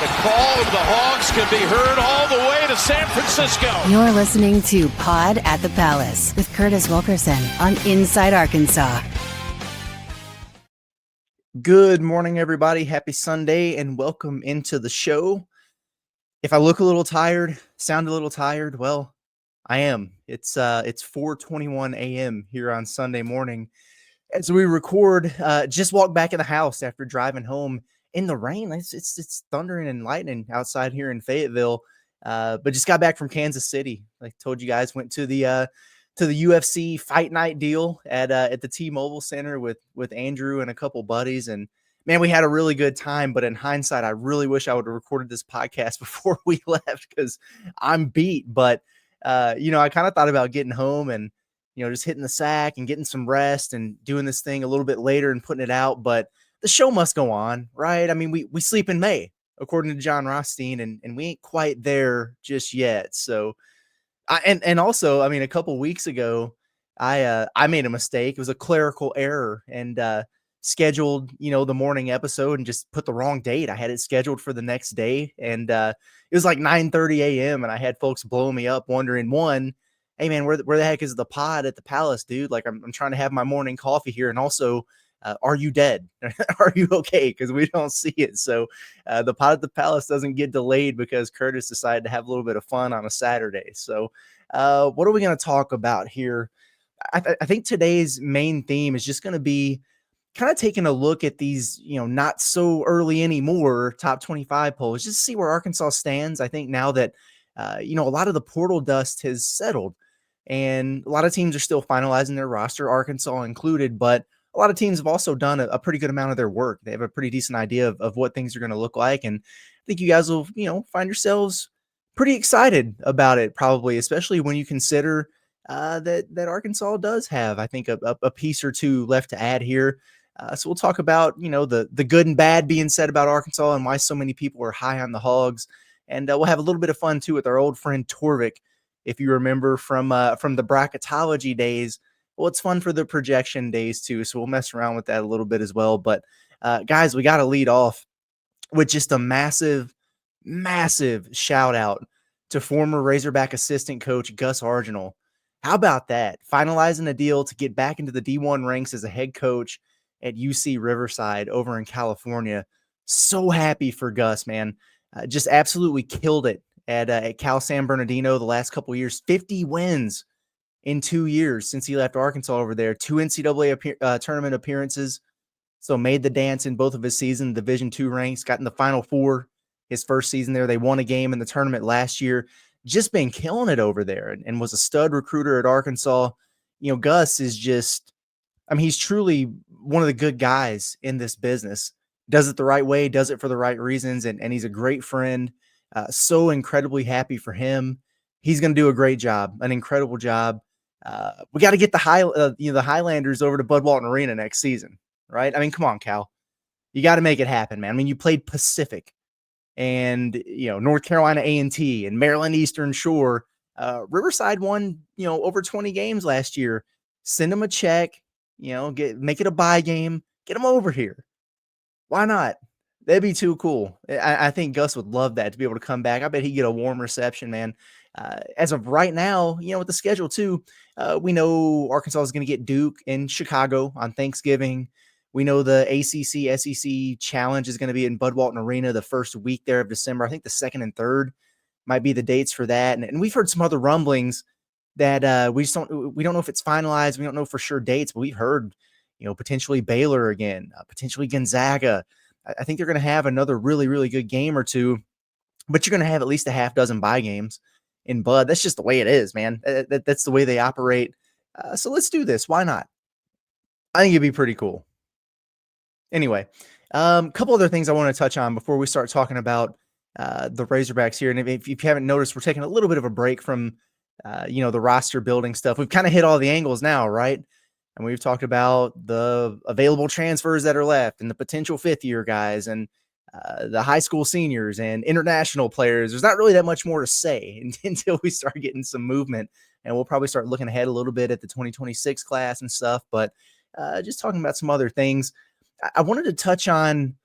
The call of the Hogs can be heard all the way to San Francisco. You're listening to Pod at the Palace with Curtis Wilkerson on Inside Arkansas. Good morning, everybody. Happy Sunday and welcome into the show. If I look a little tired, sound a little tired, well, I am. It's 4:21 a.m. here on Sunday morning. As we record, just walked back in the house after driving home in the rain. It's thundering and lightning outside here in Fayetteville. But just got back from Kansas City. Like I told you guys, went to the UFC fight night deal at the T-Mobile Center with Andrew and a couple buddies. And man, we had a really good time. But in hindsight, I really wish I would have recorded this podcast before we left because I'm beat. But I kind of thought about getting home and just hitting the sack and getting some rest and doing this thing a little bit later and putting it out. But the show must go on, right? I mean, we sleep in May, according to John Rothstein, and we ain't quite there just yet. So, also, I mean, a couple weeks ago, I made a mistake. It was a clerical error and scheduled, the morning episode and just put the wrong date. I had it scheduled for the next day, and it was like 9:30 a.m. and I had folks blowing me up, wondering, one, hey man, where the heck is the pod at the Palace, dude? Like I'm trying to have my morning coffee here, and also, are you dead? Are you okay? Because we don't see it. So the pod at the Palace doesn't get delayed because Curtis decided to have a little bit of fun on a Saturday. So what are we going to talk about here? I think today's main theme is just going to be kind of taking a look at these, not so early anymore top 25 polls, just to see where Arkansas stands. I think now that, a lot of the portal dust has settled and a lot of teams are still finalizing their roster, Arkansas included, but a lot of teams have also done a pretty good amount of their work. They have a pretty decent idea of what things are going to look like. And I think you guys will, find yourselves pretty excited about it, probably, especially when you consider that Arkansas does have, I think, a piece or two left to add here. So we'll talk about, the good and bad being said about Arkansas and why so many people are high on the Hogs. And we'll have a little bit of fun, too, with our old friend Torvik. If you remember from the bracketology days, well, it's fun for the projection days too, so we'll mess around with that a little bit as well. But guys, we got to lead off with just a massive shout out to former Razorback assistant coach Gus Argenal. How about that? Finalizing a deal to get back into the D1 ranks as a head coach at UC Riverside over in California. So happy for Gus, man. Just absolutely killed it at Cal San Bernardino the last couple of years. 50 wins in 2 years since he left Arkansas over there. 2 NCAA tournament appearances. So made the dance in both of his seasons, Division II ranks, got in the Final Four his first season there. They won a game in the tournament last year. Just been killing it over there and was a stud recruiter at Arkansas. Gus is just, he's truly one of the good guys in this business. Does it the right way, does it for the right reasons, and he's a great friend. So incredibly happy for him. He's going to do a great job, an incredible job. We got to get the Highlanders over to Bud Walton Arena next season, right? I mean, come on, Cal. You got to make it happen, man. I mean, you played Pacific and, North Carolina A&T and Maryland Eastern Shore. Riverside won, over 20 games last year. Send them a check, make it a buy game. Get them over here. Why not? That'd be too cool. I think Gus would love that, to be able to come back. I bet he'd get a warm reception, man. As of right now, with the schedule too, we know Arkansas is going to get Duke in Chicago on Thanksgiving. We know the ACC SEC challenge is going to be in Bud Walton Arena the first week there of December. I think the 2nd and 3rd might be the dates for that. And we've heard some other rumblings that we don't know if it's finalized. We don't know for sure dates, but we've heard, potentially Baylor again, potentially Gonzaga. I think they're going to have another really, really good game or two, but you're going to have at least a half dozen bye games in Bud. That's just the way it is, man. That's the way they operate. So let's do this. Why not? I think it'd be pretty cool. Anyway, a couple other things I want to touch on before we start talking about the Razorbacks here. And if you haven't noticed, we're taking a little bit of a break from, the roster building stuff. We've kind of hit all the angles now, right? And we've talked about the available transfers that are left and the potential fifth-year guys and the high school seniors and international players. There's not really that much more to say until we start getting some movement. And we'll probably start looking ahead a little bit at the 2026 class and stuff. But just talking about some other things, I wanted to touch on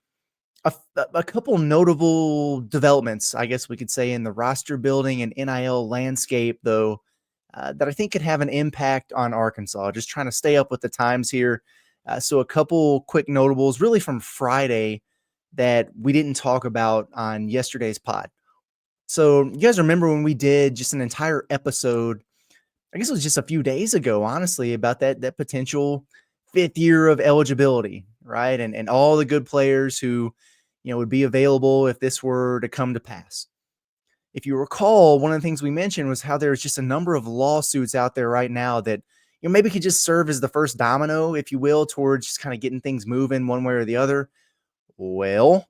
a couple notable developments, I guess we could say, in the roster building and NIL landscape, though, that I think could have an impact on Arkansas. Just trying to stay up with the times here. So a couple quick notables really from Friday that we didn't talk about on yesterday's pod. So you guys remember when we did just an entire episode, I guess it was just a few days ago, honestly, about that potential 5th year of eligibility, right? And all the good players who, would be available if this were to come to pass. If you recall, one of the things we mentioned was how there's just a number of lawsuits out there right now that, maybe could just serve as the first domino, if you will, towards just kind of getting things moving one way or the other. Well,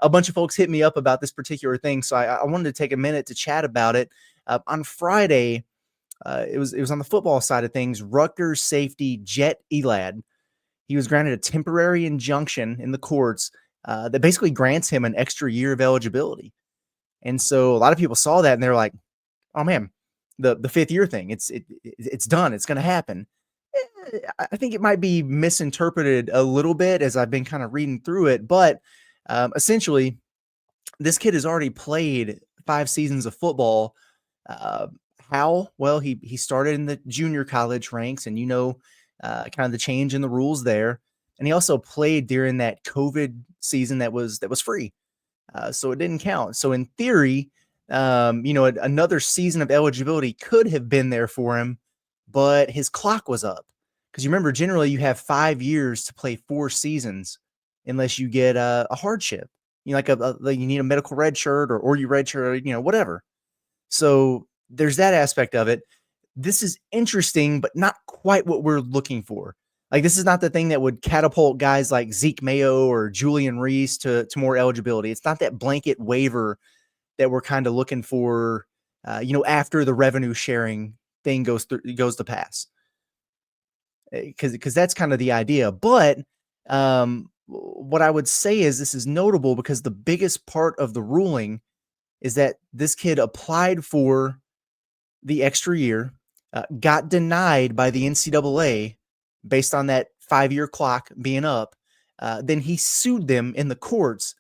a bunch of folks hit me up about this particular thing, so I wanted to take a minute to chat about it. On Friday, it was on the football side of things. Rutgers safety Jet Elad, he was granted a temporary injunction in the courts that basically grants him an extra year of eligibility. And so a lot of people saw that and they're like, "Oh man, the 5th year thing, it's done. It's going to happen." I think it might be misinterpreted a little bit as I've been kind of reading through it, but essentially, this kid has already played 5 seasons of football. How? Well, he started in the junior college ranks, and kind of the change in the rules there. And he also played during that COVID season that was free, so it didn't count. So in theory, another season of eligibility could have been there for him, but his clock was up. Because you remember, generally you have 5 years to play 4 seasons, unless you get a hardship. Like you need a medical red shirt or you red shirt, whatever. So there's that aspect of it. This is interesting, but not quite what we're looking for. Like, this is not the thing that would catapult guys like Zeke Mayo or Julian Reese to more eligibility. It's not that blanket waiver that we're kind of looking for, after the revenue sharing thing goes to pass. Because that's kind of the idea. But what I would say is this is notable because the biggest part of the ruling is that this kid applied for the extra year, got denied by the NCAA based on that 5-year clock being up. Then he sued them in the courts,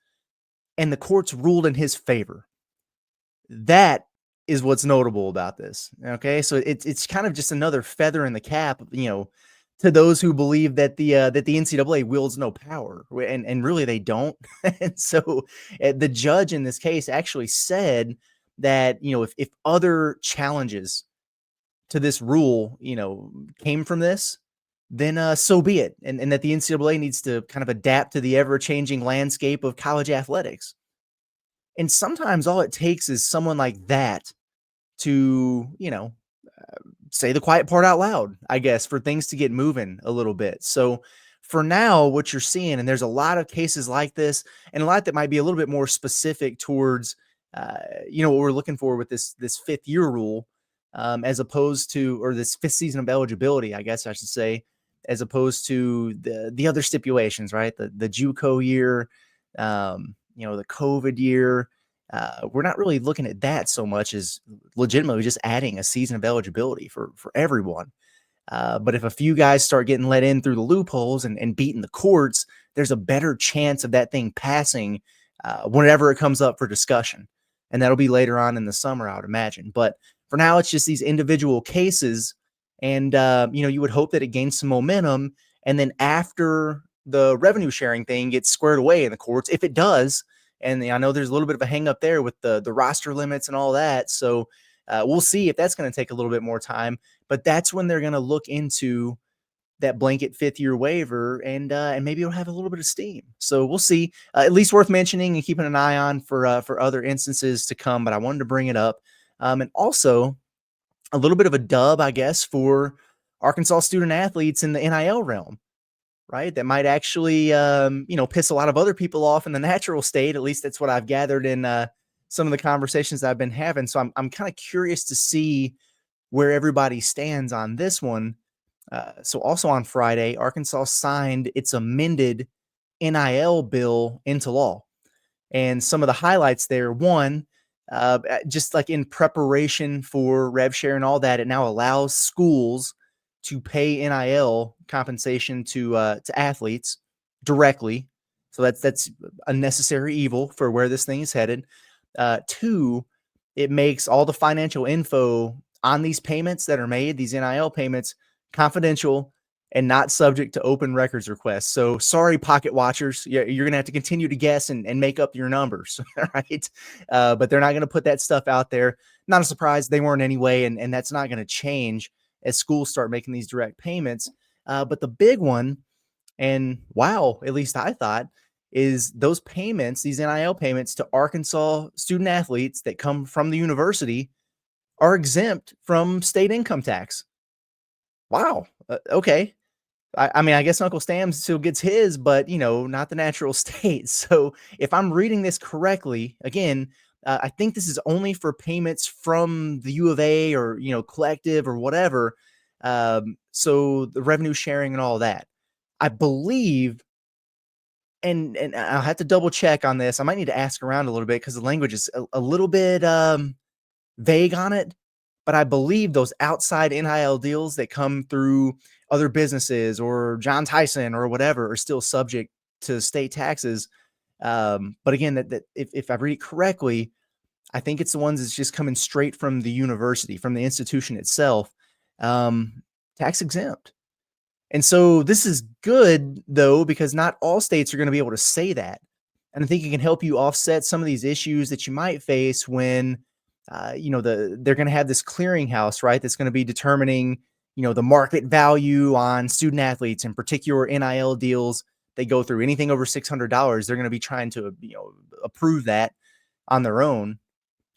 and the courts ruled in his favor. That is what's notable about this. Okay, so it's kind of just another feather in the cap, to those who believe that the NCAA wields no power, and really they don't. And so the judge in this case actually said that if other challenges to this rule came from this, then so be it, and that the NCAA needs to kind of adapt to the ever-changing landscape of college athletics. And sometimes all it takes is someone like that to say the quiet part out loud, I guess, for things to get moving a little bit. So for now, what you're seeing, and there's a lot of cases like this, and a lot that might be a little bit more specific towards, what we're looking for with this 5th year rule, as opposed to, or this 5th season of eligibility, I guess I should say, as opposed to the other stipulations, right? The JUCO year, the COVID year. We're not really looking at that so much as legitimately just adding a season of eligibility for everyone. But if a few guys start getting let in through the loopholes and beating the courts, there's a better chance of that thing passing whenever it comes up for discussion. And that'll be later on in the summer, I would imagine. But for now, it's just these individual cases. And, you would hope that it gains some momentum. And then after the revenue sharing thing gets squared away in the courts, if it does, and I know there's a little bit of a hang up there with the roster limits and all that. So we'll see if that's going to take a little bit more time. But that's when they're going to look into that blanket 5th year waiver, and maybe it'll have a little bit of steam. So we'll see. At least worth mentioning and keeping an eye on for other instances to come. But I wanted to bring it up. And also a little bit of a dub, I guess, for Arkansas student athletes in the NIL realm. Right, that might actually, piss a lot of other people off in the natural state. At least that's what I've gathered in some of the conversations I've been having. So I'm kind of curious to see where everybody stands on this one. So also on Friday, Arkansas signed its amended NIL bill into law, and some of the highlights there. One, just like in preparation for rev share and all that, it now allows schools to pay NIL compensation to athletes directly So that's a necessary evil for where this thing is headed. Two, it makes all the financial info on these payments that are made, these NIL payments, confidential and not subject to open records requests. So sorry, pocket watchers, you're going to have to continue to guess and make up your numbers, right? But they're not going to put that stuff out there. Not a surprise. They weren't anyway, and that's not going to change as schools start making these direct payments. But the big one, and wow, at least I thought, is those payments, these NIL payments to Arkansas student athletes that come from the university are exempt from state income tax. Wow. Okay. I mean, I guess Uncle Sam still gets his, but not the natural state. So if I'm reading this correctly, again, I think this is only for payments from the U of A or collective or whatever. So the revenue sharing and all that, I believe, and I'll have to double check on this. I might need to ask around a little bit because the language is a little bit vague on it. But I believe those outside NIL deals that come through other businesses or John Tyson or whatever are still subject to state taxes. But again, that if I read it correctly, I think it's the ones that's just coming straight from the university, from the institution itself, tax exempt. And so this is good, though, because not all states are going to be able to say that. And I think it can help you offset some of these issues that you might face when they're going to have this clearinghouse, right? That's going to be determining, the market value on student athletes and particular NIL deals they go through. Anything over $600, they're going to be trying to, approve that on their own.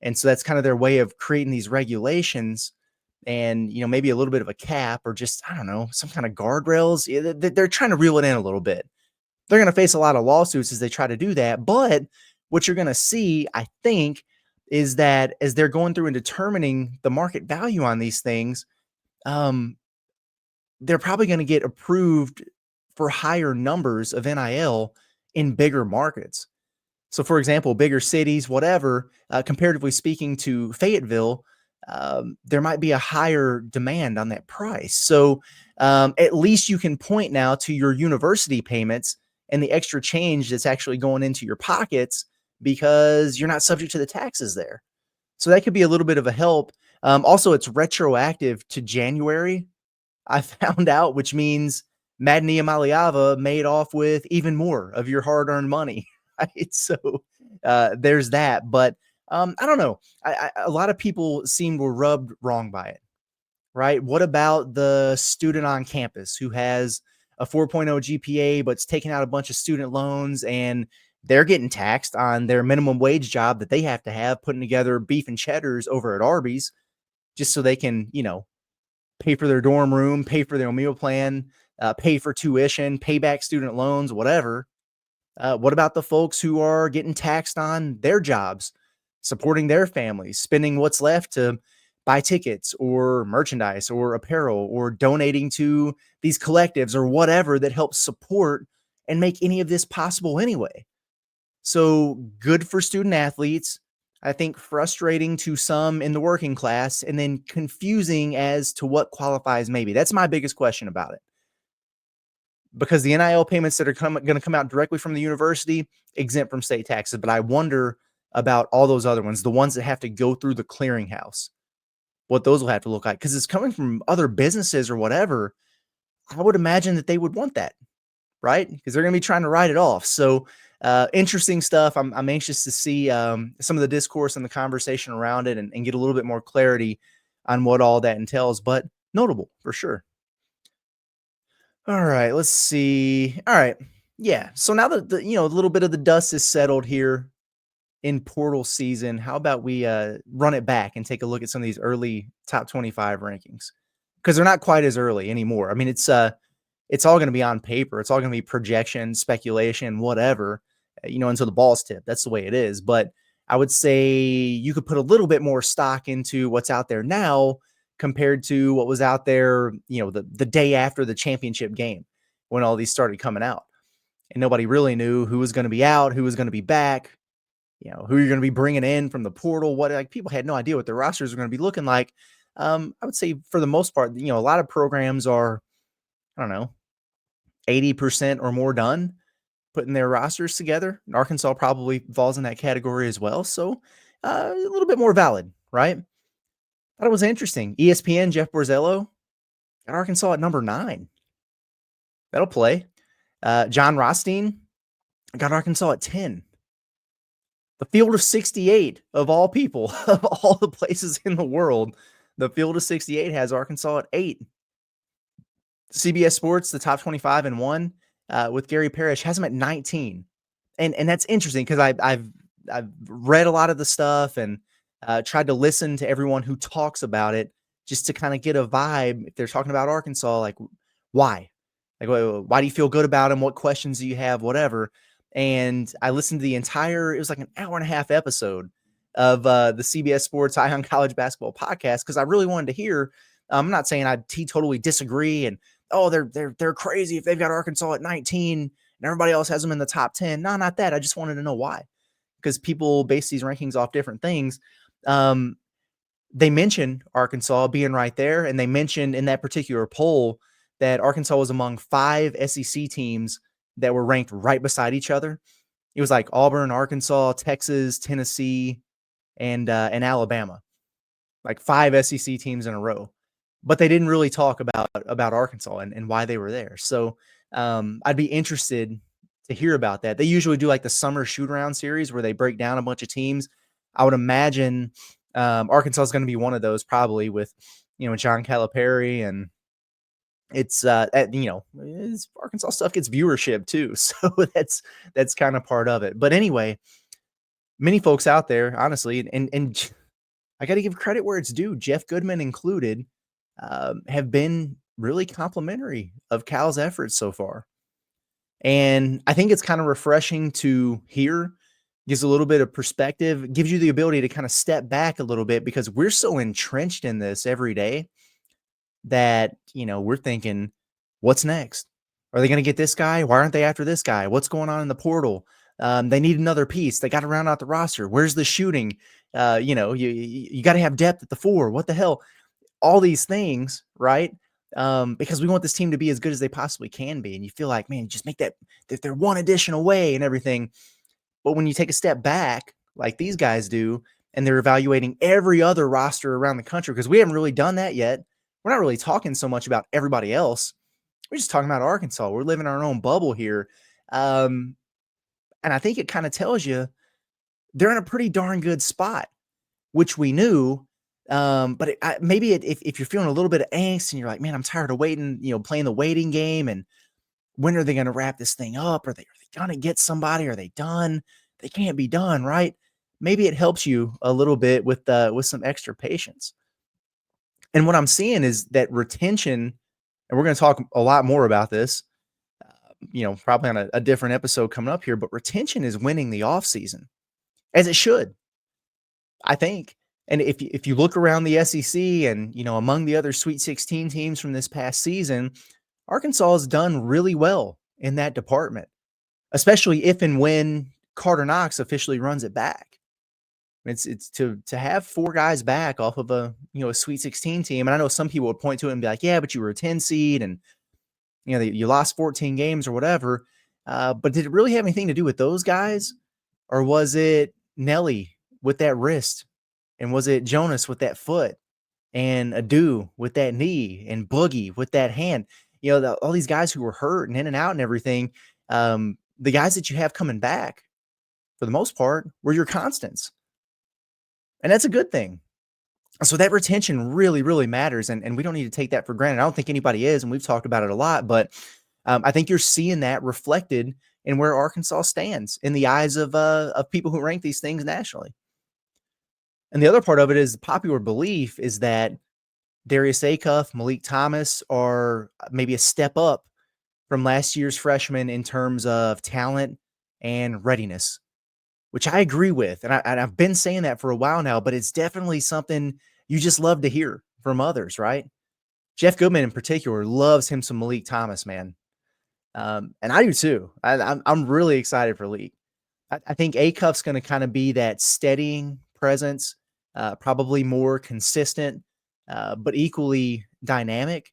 And so that's kind of their way of creating these regulations and, maybe a little bit of a cap or just, I don't know, some kind of guardrails. They're trying to reel it in a little bit. They're going to face a lot of lawsuits as they try to do that. But what you're going to see, I think, is that as they're going through and determining the market value on these things, they're probably going to get approved for higher numbers of NIL in bigger markets. So, for example, bigger cities, whatever, comparatively speaking to Fayetteville, there might be a higher demand on that price. So at least you can point now to your university payments and the extra change that's actually going into your pockets because you're not subject to the taxes there. So that could be a little bit of a help. Also, it's retroactive to January, I found out, which means Madni Amaliava made off with even more of your hard-earned money. Right? So there's that. But I don't know. A lot of people seem were rubbed wrong by it, right? What about the student on campus who has a 4.0 GPA but's taking out a bunch of student loans and they're getting taxed on their minimum wage job that they have to have, putting together beef and cheddars over at Arby's just so they can, pay for their dorm room, pay for their meal plan, pay for tuition, pay back student loans, whatever. What about the folks who are getting taxed on their jobs, supporting their families, spending what's left to buy tickets or merchandise or apparel or donating to these collectives or whatever that helps support and make any of this possible anyway? So good for student athletes. I think frustrating to some in the working class, and then confusing as to what qualifies maybe. That's my biggest question about it. Because the NIL payments that are going to come out directly from the university, exempt from state taxes. But I wonder about all those other ones, the ones that have to go through the clearinghouse, what those will have to look like. Because it's coming from other businesses or whatever. I would imagine that they would want that, right? Because they're going to be trying to write it off. So interesting stuff. I'm anxious to see some of the discourse and the conversation around it and get a little bit more clarity on what all that entails, but notable for sure. All right, let's see. All right. Yeah. So now that a little bit of the dust is settled here in portal season, how about we run it back and take a look at some of these early top 25 rankings? Because they're not quite as early anymore. I mean, it's all going to be on paper. It's all going to be projection, speculation, whatever, until the ball's tipped. That's the way it is. But I would say you could put a little bit more stock into what's out there now compared to what was out there, the day after the championship game when all these started coming out. And nobody really knew who was going to be out, who was going to be back, who you're going to be bringing in from the portal. People had no idea what their rosters are going to be looking like. I would say for the most part, a lot of programs are, I don't know, 80% or more done. putting their rosters together. And Arkansas probably falls in that category as well. So a little bit more valid, right? Thought it was interesting. ESPN, Jeff Borzello, got Arkansas at number 9. That'll play. John Rothstein got Arkansas at 10. The field of 68 of all people, of all the places in the world, the field of 68 has Arkansas at 8. CBS Sports, the top 25 and 1, with Gary Parrish, has them at 19. And that's interesting because I've read a lot of the stuff and tried to listen to everyone who talks about it just to kind of get a vibe. If they're talking about Arkansas, like why? Like why do you feel good about them? What questions do you have? Whatever. And I listened to the entire, it was like an hour and a half episode of the CBS Sports Eye on College Basketball podcast because I really wanted to hear. I'm not saying I totally disagree and they're crazy if they've got Arkansas at 19 and everybody else has them in the top 10. No, not that. I just wanted to know why, because people base these rankings off different things. They mentioned Arkansas being right there, and they mentioned in that particular poll that Arkansas was among 5 SEC teams that were ranked right beside each other. It was like Auburn, Arkansas, Texas, Tennessee, and Alabama, like 5 SEC teams in a row. But they didn't really talk about Arkansas and why they were there. So I'd be interested to hear about that. They usually do like the summer shoot around series where they break down a bunch of teams. I would imagine Arkansas is going to be one of those, probably with, John Calipari, and it's Arkansas stuff gets viewership too. So that's kind of part of it. But anyway, many folks out there, honestly, and I got to give credit where it's due, Jeff Goodman included, have been really complimentary of Cal's efforts so far. And I think it's kind of refreshing to hear, gives a little bit of perspective, gives you the ability to kind of step back a little bit, because we're so entrenched in this every day that, we're thinking, what's next? Are they going to get this guy? Why aren't they after this guy? What's going on in the portal? They need another piece. They got to round out the roster. Where's the shooting? You got to have depth at the 4. What the hell? All these things, right? Because we want this team to be as good as they possibly can be. And you feel like, man, just make that they're one addition away and everything. But when you take a step back, like these guys do, and they're evaluating every other roster around the country, because we haven't really done that yet. We're not really talking so much about everybody else. We're just talking about Arkansas. We're living our own bubble here. And I think it kind of tells you they're in a pretty darn good spot, which we knew. But if you're feeling a little bit of angst and you're like, man, I'm tired of waiting, playing the waiting game, and when are they going to wrap this thing up? Are they going to get somebody? Are they done? They can't be done, right? Maybe it helps you a little bit with some extra patience. And what I'm seeing is that retention, and we're going to talk a lot more about this, probably on a different episode coming up here, but retention is winning the offseason, as it should, I think. And if you look around the SEC and, among the other Sweet 16 teams from this past season, Arkansas has done really well in that department, especially if and when Carter Knox officially runs it back. It's to have 4 guys back off of a Sweet 16 team. And I know some people would point to it and be like, yeah, but you were a 10 seed and, you lost 14 games or whatever. But did it really have anything to do with those guys? Or was it Nelly with that wrist? And was it Jonas with that foot, and Adu with that knee, and Boogie with that hand? All these guys who were hurt and in and out and everything, the guys that you have coming back, for the most part, were your constants. And that's a good thing. So that retention really, really matters. And we don't need to take that for granted. I don't think anybody is, and we've talked about it a lot. But I think you're seeing that reflected in where Arkansas stands in the eyes of people who rank these things nationally. And the other part of it is the popular belief is that Darius Acuff, Malik Thomas are maybe a step up from last year's freshmen in terms of talent and readiness, which I agree with. And I've been saying that for a while now, but it's definitely something you just love to hear from others, right? Jeff Goodman in particular loves him some Malik Thomas, man. And I do too. I'm really excited for Malik. I think Acuff's going to kind of be that steadying presence, probably more consistent, but equally dynamic.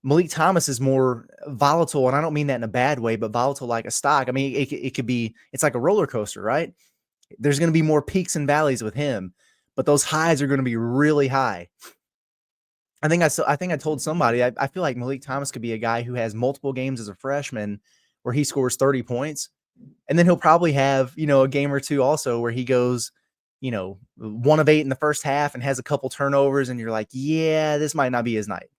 Malik Thomas is more volatile, and I don't mean that in a bad way, but volatile like a stock. I mean, it could be, it's like a roller coaster, right? There's going to be more peaks and valleys with him, but those highs are going to be really high. I think I told somebody, I feel like Malik Thomas could be a guy who has multiple games as a freshman where he scores 30 points. And then he'll probably have, a game or two also where he goes, 1 of 8 in the first half and has a couple turnovers. And you're like, yeah, this might not be his night.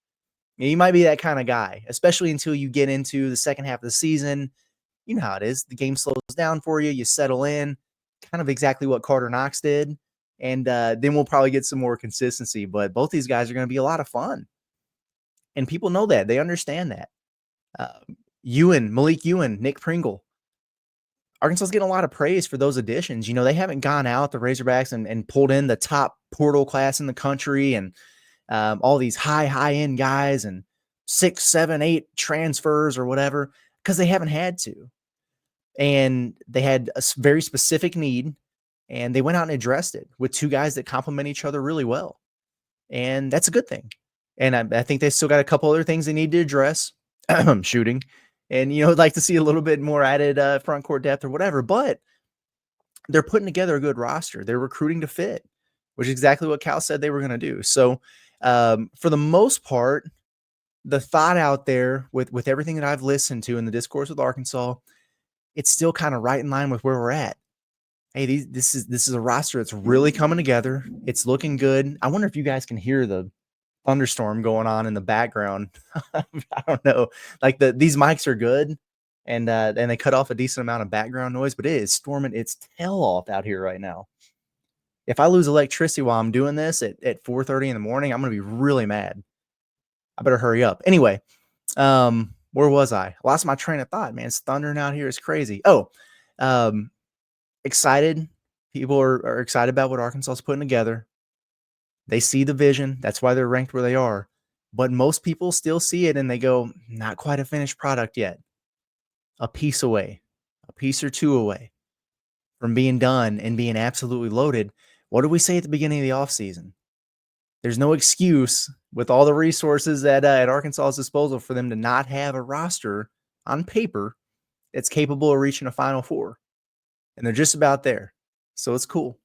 He might be that kind of guy, especially until you get into the second half of the season. You know how it is. The game slows down for you. You settle in, kind of exactly what Carter Knox did. And then we'll probably get some more consistency. But both these guys are going to be a lot of fun. And people know that. They understand that. Malik Ewan, Nick Pringle. Arkansas is getting a lot of praise for those additions. They haven't gone out, the Razorbacks, and pulled in the top portal class in the country and all these high-end guys and 6, 7, 8 transfers or whatever, because they haven't had to. And they had a very specific need, and they went out and addressed it with 2 guys that complement each other really well. And that's a good thing. And I think they still got a couple other things they need to address, shooting. And, I'd like to see a little bit more added front court depth or whatever. But they're putting together a good roster. They're recruiting to fit, which is exactly what Cal said they were going to do. So for the most part, the thought out there with everything that I've listened to in the discourse with Arkansas, it's still kind of right in line with where we're at. Hey, this is a roster that's really coming together. It's looking good. I wonder if you guys can hear the thunderstorm going on in the background. I don't know. Like these mics are good, and they cut off a decent amount of background noise, but it is storming its tail off out here right now. If I lose electricity while I'm doing this at 4:30 in the morning, I'm going to be really mad. I better hurry up. Anyway, where was I? Lost my train of thought, man. It's thundering out here. It's crazy. Excited. People are excited about what Arkansas is putting together. They see the vision. That's why they're ranked where they are. But most people still see it and they go, not quite a finished product yet. A piece away, a piece or 2 away from being done and being absolutely loaded. What did we say at the beginning of the offseason? There's no excuse with all the resources at Arkansas's disposal for them to not have a roster on paper that's capable of reaching a Final Four. And they're just about there. So it's cool.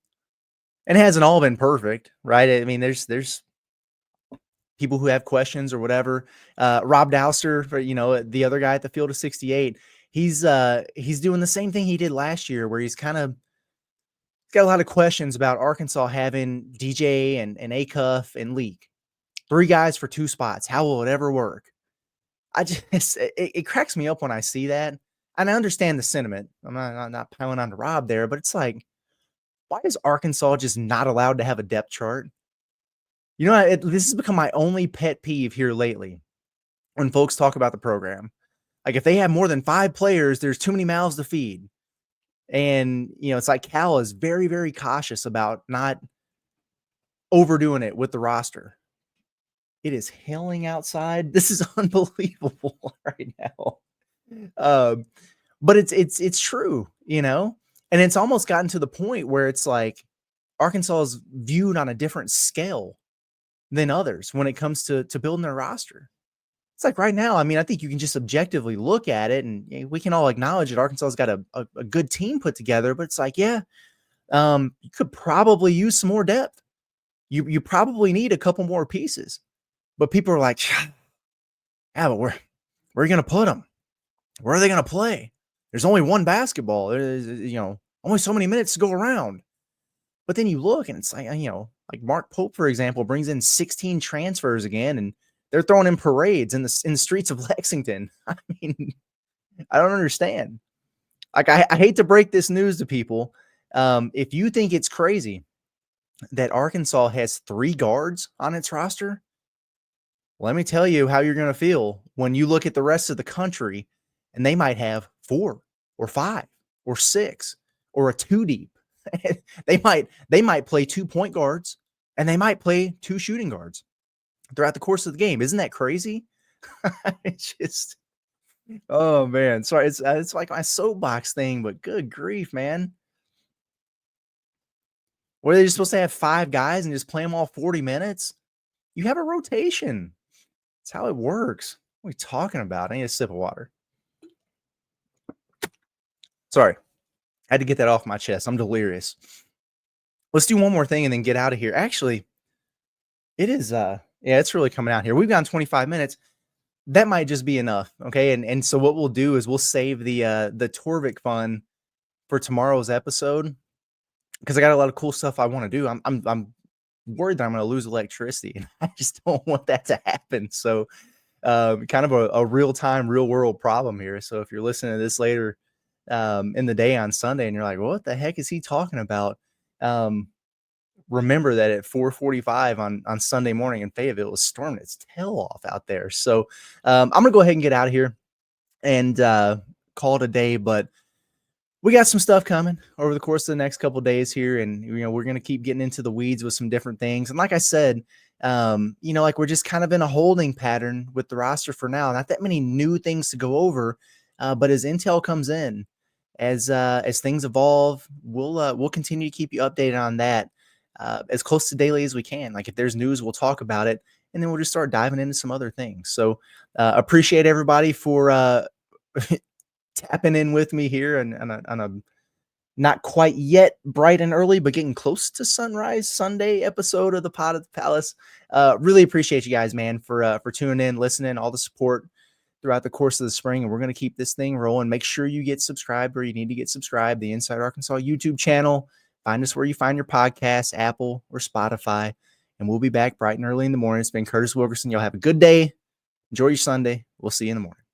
And it hasn't all been perfect, right? I mean, there's people who have questions or whatever. Rob Dowster, the other guy at the Field of 68, he's doing the same thing he did last year, where he's kind of got a lot of questions about Arkansas having DJ and Acuff and Leak, 3 guys for 2 spots. How will it ever work? It cracks me up when I see that, and I understand the sentiment. I'm not piling on to Rob there, but it's like, why is Arkansas just not allowed to have a depth chart? This has become my only pet peeve here lately when folks talk about the program. Like, if they have more than 5 players, there's too many mouths to feed. And, it's like Cal is very, very cautious about not overdoing it with the roster. It is hailing outside. This is unbelievable right now. But it's true, and it's almost gotten to the point where it's like Arkansas is viewed on a different scale than others when it comes to building their roster. It's like right now, I mean, I think you can just objectively look at it and we can all acknowledge that Arkansas has got a good team put together, but it's like, you could probably use some more depth. You probably need a couple more pieces, but people are like, yeah, but where are you going to put them? Where are they going to play? There's only one basketball. There's, only so many minutes to go around. But then you look and it's like, like Mark Pope, for example, brings in 16 transfers again, and they're throwing in parades in the streets of Lexington. I mean, I don't understand. Like, I hate to break this news to people. If you think it's crazy that Arkansas has 3 guards on its roster, let me tell you how you're going to feel when you look at the rest of the country and they might have 4 or 5 or 6 or a 2 deep. they might play 2 point guards and they might play 2 shooting guards throughout the course of the game. Isn't that crazy? It's just, oh man, sorry. It's like my soapbox thing, but good grief, man. Were they just supposed to have 5 guys and just play them all 40 minutes? You have a rotation. That's how it works. What are we talking about? I need a sip of water. Sorry. I had to get that off my chest. I'm delirious. Let's do one more thing and then get out of here. Actually, it is it's really coming out here. We've gone 25 minutes. That might just be enough. Okay. And so what we'll do is we'll save the Torvik fun for tomorrow's episode, because I got a lot of cool stuff I want to do. I'm worried that I'm going to lose electricity, and I just don't want that to happen. So kind of a real-time, real-world problem here. So if you're listening to this later in the day on Sunday and you're like, what the heck is he talking about? Remember that at 4:45 on Sunday morning in Fayetteville, it was storming its tail off out there. So I'm going to go ahead and get out of here and call it a day. But we got some stuff coming over the course of the next couple of days here. And, we're going to keep getting into the weeds with some different things. And like I said, like we're just kind of in a holding pattern with the roster for now. Not that many new things to go over. But as intel comes in, as things evolve, we'll continue to keep you updated on that as close to daily as we can. Like if there's news, we'll talk about it, and then we'll just start diving into some other things. So appreciate everybody for tapping in with me here on a not quite yet bright and early, but getting close to sunrise Sunday episode of the Pod at the Palace. Really appreciate you guys, man, for tuning in, listening, all the support throughout the course of the spring. And we're going to keep this thing rolling. Make sure you get subscribed where you need to get subscribed. The Inside Arkansas YouTube channel. Find us where you find your podcasts, Apple or Spotify. And we'll be back bright and early in the morning. It's been Curtis Wilkerson. Y'all have a good day. Enjoy your Sunday. We'll see you in the morning.